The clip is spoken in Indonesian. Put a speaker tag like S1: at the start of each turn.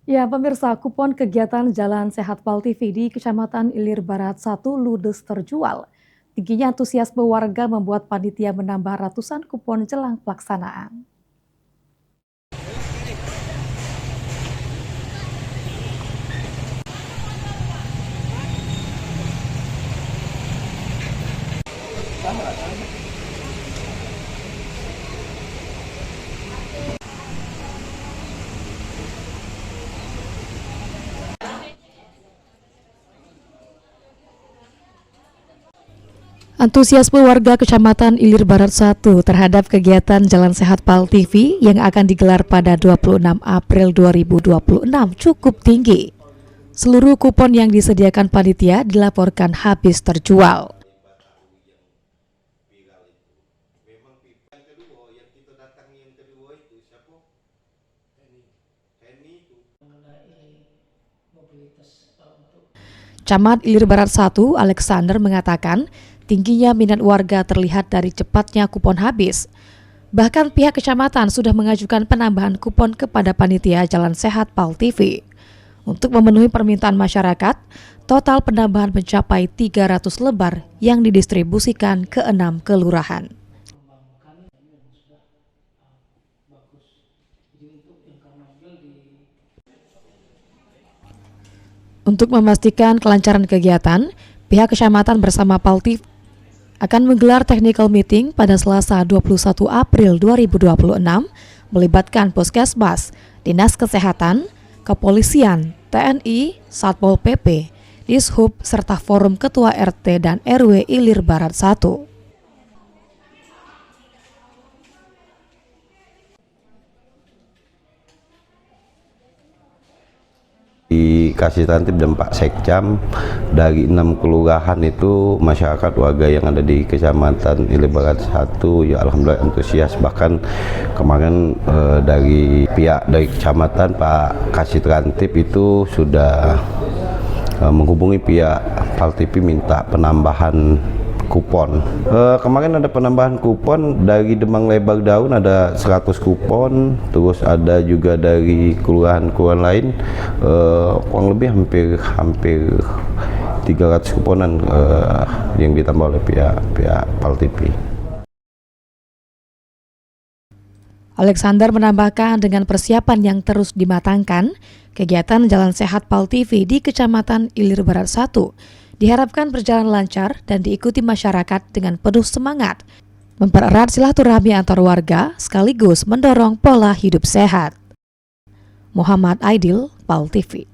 S1: Ya, pemirsa, kupon kegiatan Jalan Sehat Pal TV di Kecamatan Ilir Barat 1 ludes terjual. Tingginya antusiasme warga membuat panitia menambah ratusan kupon jelang pelaksanaan. Antusiasme warga Kecamatan Ilir Barat 1 terhadap kegiatan Jalan Sehat Pal TV yang akan digelar pada 26 April 2026 cukup tinggi. Seluruh kupon yang disediakan panitia dilaporkan habis terjual. Camat Ilir Barat 1, Alexander mengatakan, tingginya minat warga terlihat dari cepatnya kupon habis. Bahkan pihak kecamatan sudah mengajukan penambahan kupon kepada panitia Jalan Sehat Pal TV. Untuk memenuhi permintaan masyarakat, total penambahan mencapai 300 lembar yang didistribusikan ke 6 kelurahan. Untuk memastikan kelancaran kegiatan, pihak kecamatan bersama Pal TV akan menggelar technical meeting pada Selasa 21 April 2026 melibatkan Puskesmas, Dinas Kesehatan, Kepolisian, TNI, Satpol PP, Dishub, serta Forum Ketua RT dan RW Ilir Barat 1.
S2: Dikasih tantip dan Pak Sekcam dari 6 kelurahan itu masyarakat warga yang ada di Kecamatan Ilir Barat 1 ya alhamdulillah antusias. Bahkan kemarin dari pihak dari kecamatan Pak Kasih Trantip itu sudah menghubungi pihak Pal TV minta penambahan kupon. Kemarin ada penambahan kupon dari Demang Lebar Daun ada 100 kupon, terus ada juga dari kelurahan-kelurahan lain kurang lebih hampir 300 kuponan yang ditambah oleh pihak Pal TV.
S1: Alexander menambahkan dengan persiapan yang terus dimatangkan, kegiatan Jalan Sehat Pal TV di Kecamatan Ilir Barat 1 diharapkan berjalan lancar dan diikuti masyarakat dengan penuh semangat, mempererat silaturahmi antar warga sekaligus mendorong pola hidup sehat. Muhammad Aidil, Pal TV.